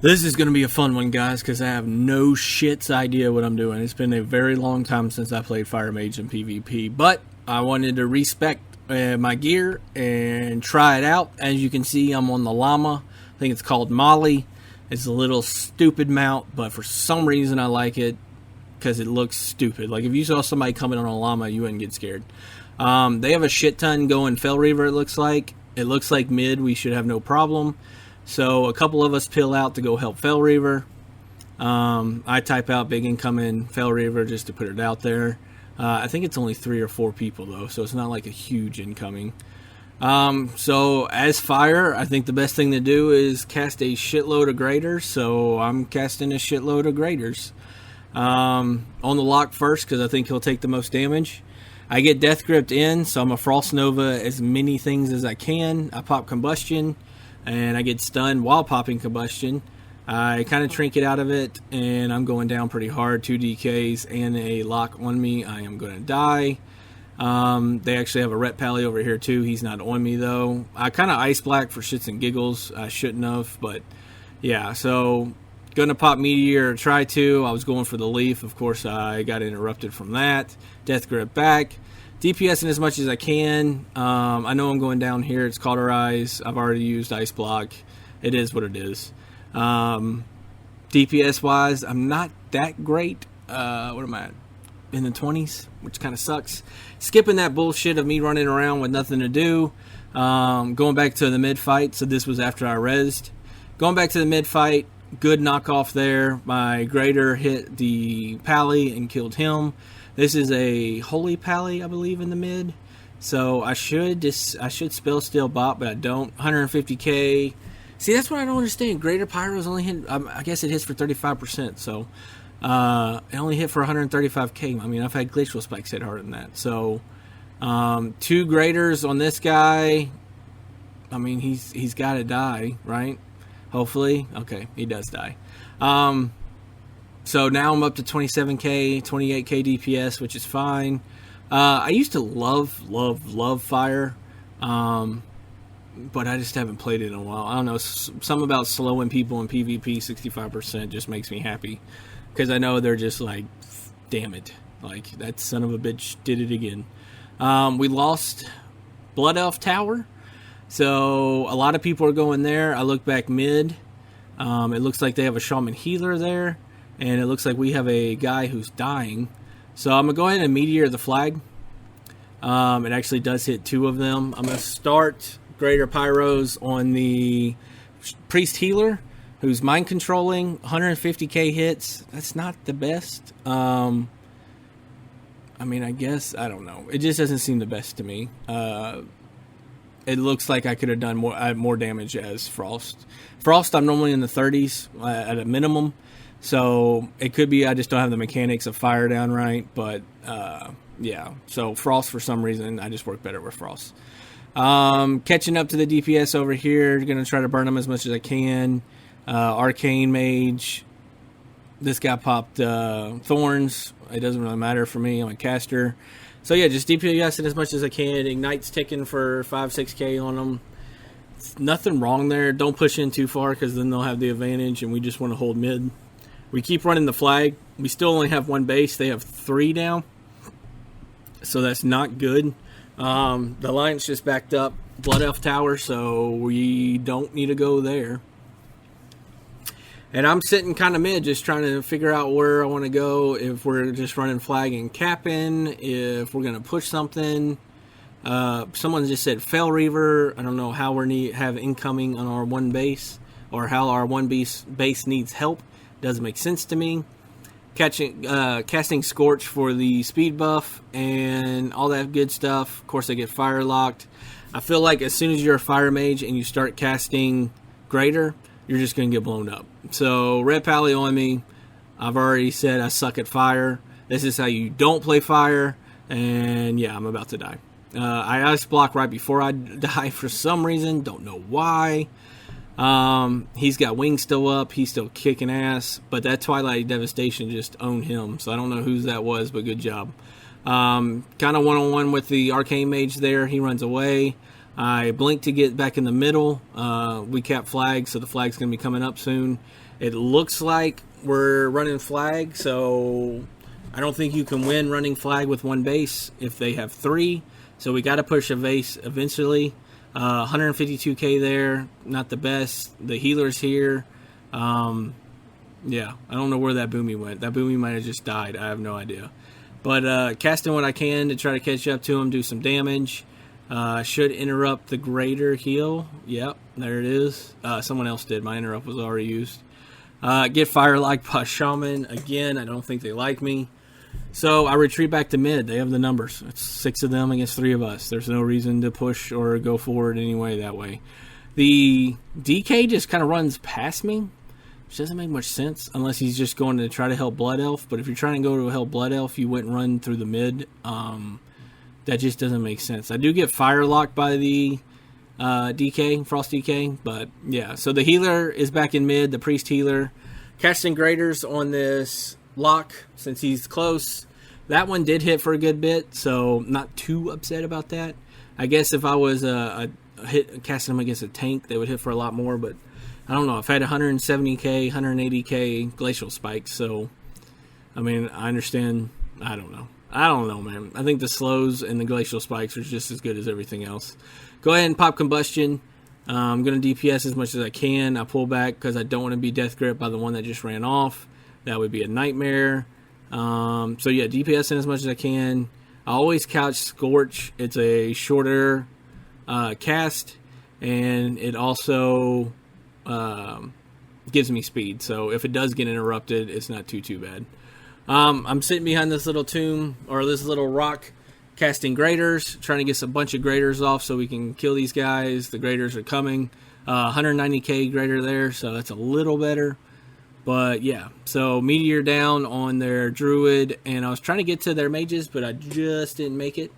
This is going to be a fun one, guys, because I have no shit's idea what I'm doing. It's been a very long time since I played Fire Mage in PvP, but I wanted to respec my gear and try it out. As you can see, I'm on the llama. I think it's called Molly. It's a little stupid mount, but for some reason I like it because it looks stupid. Like if you saw somebody coming on a llama, you wouldn't get scared. They have a shit ton going Fell Reaver, it looks like. It looks like mid, we should have no problem. So a couple of us peel out to go help Fell Reaver. I type out big incoming Fell Reaver just to put it out there. I think it's only 3 or 4 people though, so it's not like a huge incoming. So as fire, I think the best thing to do is cast a shitload of graders. So I'm casting a shitload of graders. On the lock first because I think he'll take the most damage. I get death gripped in, so I'm a Frost Nova as many things as I can. I pop combustion. And I get stunned while popping combustion. I kind of trinket out of it, and I'm going down pretty hard. 2 DKs and a lock on me. I am going to die. They actually have a Ret Pally over here too. He's not on me though. I kind of ice black for shits and giggles. I shouldn't have, but yeah. So going to pop Meteor, try to. I was going for the Leaf. Of course, I got interrupted from that. Death Grip back. DPSing as much as I can. I know I'm going down here. It's Cauterize. I've already used Ice Block. It is what it is. DPS-wise, I'm not that great. What am I at? In the 20s, which kind of sucks. Skipping that bullshit of me running around with nothing to do. Going back to the mid-fight. So this was after I rezzed. Going back to the mid-fight. Good knockoff there. My Grader hit the Pally and killed him. This is a Holy Pally, I believe, in the mid. So I should spell Steel Bot, but I don't. 150k. See, that's what I don't understand. Greater Pyros only hit, I guess it hits for 35%. So it only hit for 135k. I mean, I've had Glacial Spikes hit harder than that. So 2 Graders on this guy. I mean, he's got to die, right? Hopefully. Okay, he does die. So now I'm up to 27k, 28k DPS, which is fine. I used to love fire, but I just haven't played it in a while. I don't know, something about slowing people in PvP 65% just makes me happy. Because I know they're just like, damn it. Like, that son of a bitch did it again. We lost Blood Elf Tower. So a lot of people are going there. I look back mid. It looks like they have a Shaman Healer there. And it looks like we have a guy who's dying. So I'm going to go ahead and Meteor the flag. It actually does hit 2 of them. I'm going to start Greater Pyros on the Priest Healer, who's mind controlling. 150k hits. That's not the best. I mean, I guess, I don't know. It just doesn't seem the best to me. It looks like I could have done more damage as Frost. Frost, I'm normally in the 30s at a minimum. So it could be I just don't have the mechanics of fire down right, but yeah. So Frost, for some reason, I just work better with Frost. Catching up to the DPS over here, going to try to burn them as much as I can. Arcane Mage. This guy popped Thorns. It doesn't really matter for me. I'm a caster. So yeah, just DPS it as much as I can. Ignite's ticking for 5-6k on them. Nothing wrong there. Don't push in too far because then they'll have the advantage, and we just want to hold mid. We keep running the flag. We still only have 1 base. They have 3 now. So that's not good. The Alliance just backed up Blood Elf Tower, so we don't need to go there. And I'm sitting kind of mid, just trying to figure out where I want to go. If we're just running flag and capping. If we're going to push something. Someone just said Fell Reaver. I don't know how we have incoming on our 1 base. Or how our 1 base needs help. Doesn't make sense to me. Casting Scorch for the speed buff and all that good stuff. Of course, I get fire locked. I feel like as soon as you're a fire mage and you start casting Greater, you're just going to get blown up. So, Red Pally on me. I've already said I suck at fire. This is how you don't play fire. And yeah, I'm about to die. I ice block right before I die for some reason. Don't know why. He's got wings still up. He's still kicking ass. But that Twilight Devastation just owned him. So I don't know whose that was, but good job. Kind of one-on-one with the Arcane Mage there. He runs away. I blink to get back in the middle. We cap flag, so the flag's going to be coming up soon. It looks like we're running flag, so I don't think you can win running flag with one base if they have 3. So we got to push a base eventually. 152k there, not the best. The healer's here. Yeah, I don't know where that boomy went. That boomy might have just died. I have no idea. But casting what I can to try to catch up to him, do some damage. Should interrupt the greater heal. Yep, there it is. Someone else did. My interrupt was already used. Get fire-locked by Shaman. Again, I don't think they like me. So I retreat back to mid. They have the numbers. It's 6 of them against 3 of us. There's no reason to push or go forward anyway that way. The DK just kind of runs past me, which doesn't make much sense unless he's just going to try to help Blood Elf. But if you're trying to go to help Blood Elf, you wouldn't run through the mid. That just doesn't make sense. I do get fire-locked by the DK, Frost DK, but yeah. So the healer is back in mid, the priest healer. Casting Graders on this lock since he's close. That one did hit for a good bit, so not too upset about that. I guess if I was casting him against a tank, they would hit for a lot more, but I don't know. I've had 170k, 180k glacial spikes, so I mean, I understand. I don't know, man. I think the slows and the glacial spikes are just as good as everything else. Go ahead and pop combustion. I'm going to DPS as much as I can. I pull back because I don't want to be death grip by the one that just ran off. That would be a nightmare. So yeah, DPS in as much as I can. I always couch Scorch. It's a shorter cast, and it also gives me speed. So if it does get interrupted, it's not too bad. I'm sitting behind this little tomb, or this little rock, casting graders, trying to get a bunch of graders off so we can kill these guys. The graders are coming. 190k grader there, so that's a little better. But yeah, so meteor down on their druid, and I was trying to get to their mages, but I just didn't make it.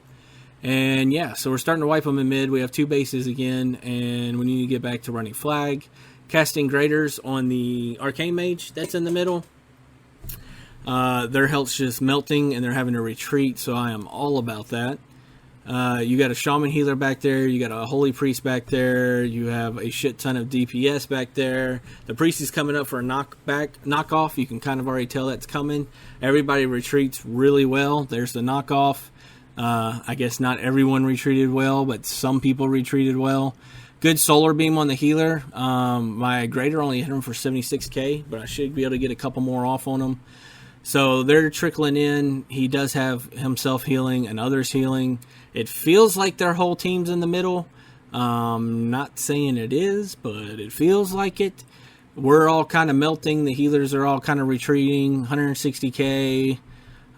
And yeah, so we're starting to wipe them in mid. We have 2 bases again, and we need to get back to running flag. Casting graders on the arcane mage that's in the middle. Their health's just melting, and they're having to retreat, so I am all about that. You got a shaman healer back there. You got a holy priest back there. You have a shit ton of DPS back there. The priest is coming up for a knockoff. You can kind of already tell that's coming. Everybody retreats really well. There's the knockoff. I guess not everyone retreated well, but some people retreated well. Good solar beam on the healer. My grader only hit him for 76k, but I should be able to get a couple more off on him. So they're trickling in. He does have himself healing and others healing. It feels like their whole team's in the middle. Not saying it is, but it feels like it. We're all kind of melting. The healers are all kind of retreating. 160k,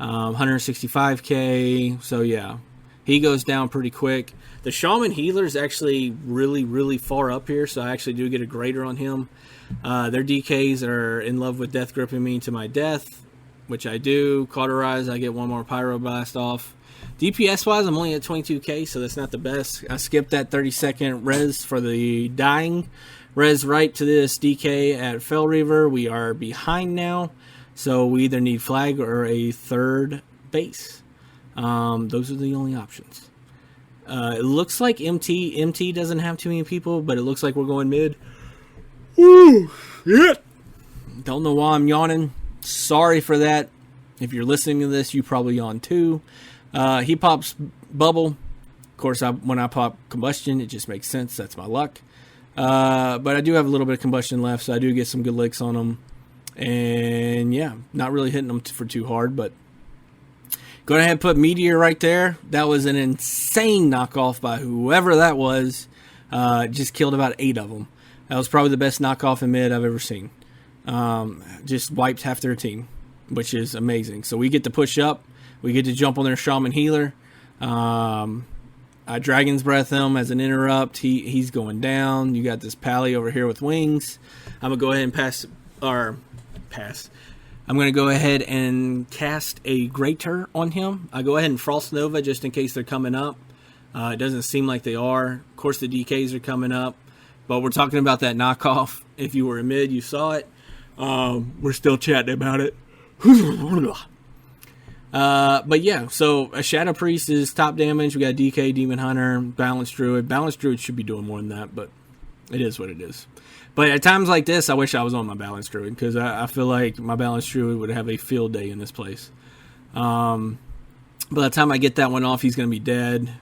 165k. So yeah, he goes down pretty quick. The shaman healer is actually really far up here, so I actually do get a grader on him. Their DKs are in love with death gripping me to my death, which I do. Cauterize, I get one more pyro blast off. DPS wise, I'm only at 22k, so that's not the best. I skipped that 30-second res for the dying. Res right to this DK at Fell Reaver. We are behind now, so we either need flag or a third base. Those are the only options. It looks like MT doesn't have too many people, but it looks like we're going mid. Woo! Yeah. Don't know why I'm yawning. Sorry for that. If you're listening to this, you probably yawn too. He pops bubble. Of course, when I pop combustion, it just makes sense. That's my luck. But I do have a little bit of combustion left, so I do get some good licks on them. And yeah, not really hitting them for too hard, but go ahead and put meteor right there. That was an insane knockoff by whoever that was. Just killed about 8 of them. That was probably the best knockoff in mid I've ever seen. Just wiped half their team, which is amazing. So we get to push up. We get to jump on their shaman healer. I Dragon's Breath him as an interrupt. He's going down. You got this pally over here with wings. I'm going to go ahead and pass. I'm going to go ahead and cast a Greater on him. I go ahead and Frost Nova just in case they're coming up. It doesn't seem like they are. Of course, the DKs are coming up. But we're talking about that knockoff. If you were in mid, you saw it. We're still chatting about it. But yeah, so a Shadow Priest is top damage. We got DK, Demon Hunter, Balanced Druid. Balanced Druid should be doing more than that, but It is what it is. But at times like this, I wish I was on my Balance Druid, because I feel like my Balance Druid would have a field day in this place. By the time I get that one off, he's going to be dead.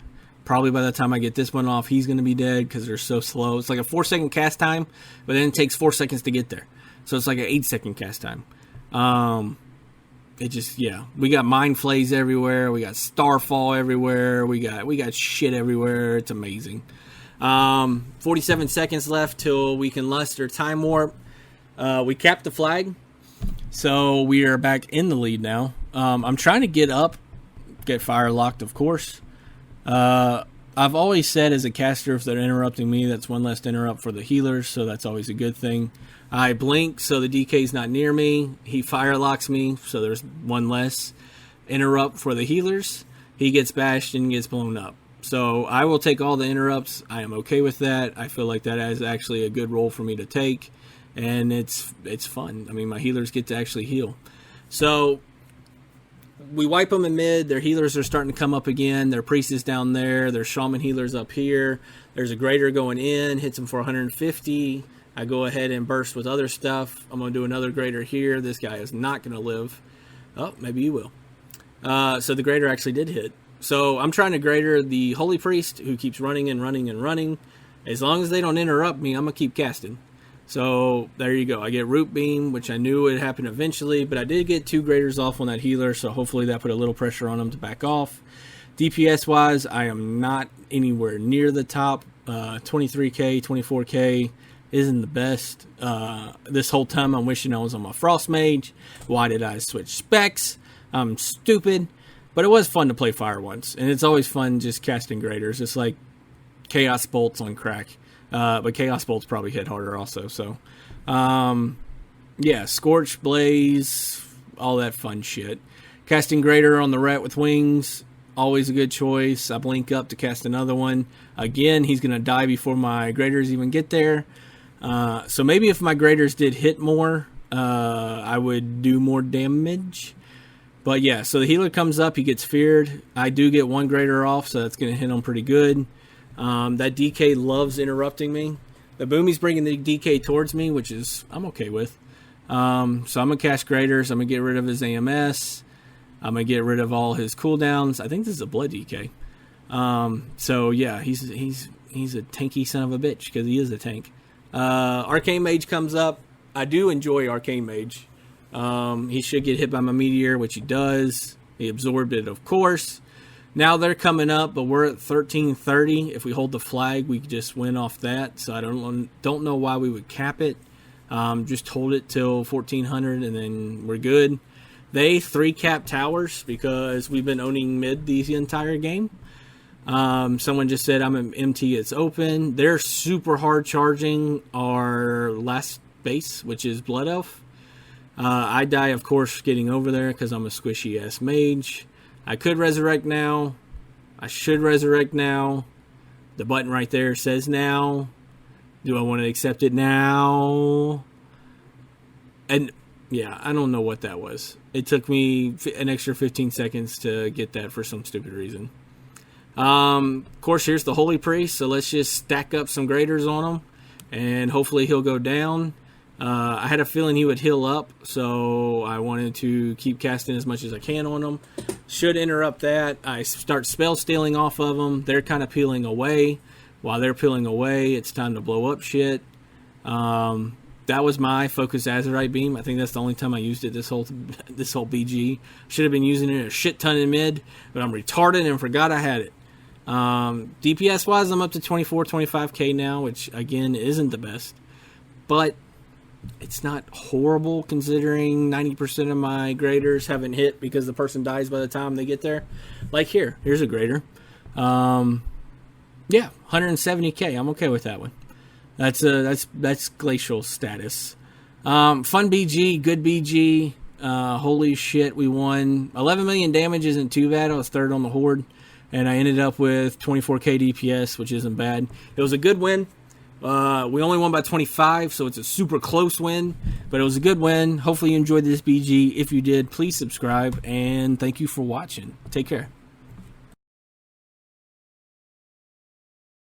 Probably by the time I get this one off, he's going to be dead because they're so slow. It's like a 4-second cast time, but then it takes 4 seconds to get there. So it's like an 8-second cast time. We got Mind Flays everywhere. We got Starfall everywhere. We got shit everywhere. It's amazing. 47 seconds left till we can lust or time warp. We capped the flag, so we are back in the lead now. I'm trying to get fire locked, of course. I've always said as a caster, if they're interrupting me, that's one less interrupt for the healers, so that's always a good thing. I blink, so the DK's not near me. He fire locks me, so there's one less interrupt for the healers. He gets bashed and gets blown up. So I will take all the interrupts. I am okay with that. I feel like that is actually a good role for me to take, and it's fun. I mean, my healers get to actually heal. So we wipe them in mid. Their healers are starting to come up again. Their priest is down there. Their shaman healers up here. There's a greater going in, hits him for 150. I go ahead and burst with other stuff. I'm going to do another greater here. This guy is not going to live. Oh, maybe he will. So the greater actually did hit. So I'm trying to greater the holy priest, who keeps running and running and running. As long as they don't interrupt me, I'm going to keep casting. So there you go. I get root beam, which I knew would happen eventually, but I did get 2 graders off on that healer, so hopefully that put a little pressure on him to back off. DPS wise, I am not anywhere near the top. 23k, 24k isn't the best. This whole time I'm wishing I was on my Frost Mage. Why did I switch specs? I'm stupid. But it was fun to play fire once, and it's always fun just casting graders. It's like Chaos Bolts on crack. But Chaos Bolts probably hit harder also. So, Scorch, Blaze, all that fun shit. Casting Greater on the Rat with Wings, always a good choice. I blink up to cast another one. Again, he's going to die before my Graders even get there. So maybe if my Graders did hit more, I would do more damage. But yeah, so the healer comes up, he gets feared. I do get 1 Grader off, so that's going to hit him pretty good. That DK loves interrupting me. The Boomy's bringing the DK towards me, which is I'm okay with. So I'm going to cast Graders. I'm going to get rid of his AMS. I'm going to get rid of all his cooldowns. I think this is a Blood DK. So yeah, he's a tanky son of a bitch, because he is a tank. Arcane Mage comes up. I do enjoy Arcane Mage. He should get hit by my Meteor, which he does. He absorbed it, of course. Now they're coming up, but we're at 1330. If we hold the flag, we just win off that. So I don't know why we would cap it. Just hold it till 1400, and then we're good. They 3-cap towers because we've been owning mid the entire game. Someone just said I'm an MT. It's open. They're super hard charging our last base, which is Blood Elf. I die, of course, getting over there because I'm a squishy-ass mage. I could resurrect now. I should resurrect now. The button right there says now. Do I want to accept it now? And, yeah, I don't know what that was. It took me an extra 15 seconds to get that for some stupid reason. Of course, here's the Holy Priest, so let's just stack up some graders on him, and hopefully he'll go down. I had a feeling he would heal up, so I wanted to keep casting as much as I can on him. Should interrupt that. I start spell stealing off of them. They're kind of peeling away. While they're peeling away, it's time to blow up shit. That was my Focus Azurite Beam. I think that's the only time I used it this whole BG. Should have been using it a shit ton in mid, but I'm retarded and forgot I had it. DPS wise, I'm up to 25k now, which again isn't the best, but it's not horrible considering 90% of my graders haven't hit because the person dies by the time they get there. Like here's a grader. 170k. I'm okay with that one. That's glacial status. Fun BG, good BG. Holy shit, we won. 11 million damage isn't too bad. I was third on the horde, and I ended up with 24k DPS, which isn't bad. It was a good win. We only won by 25, so it's a super close win, but it was a good win. Hopefully you enjoyed this BG. If you did, please subscribe, and thank you for watching. Take care.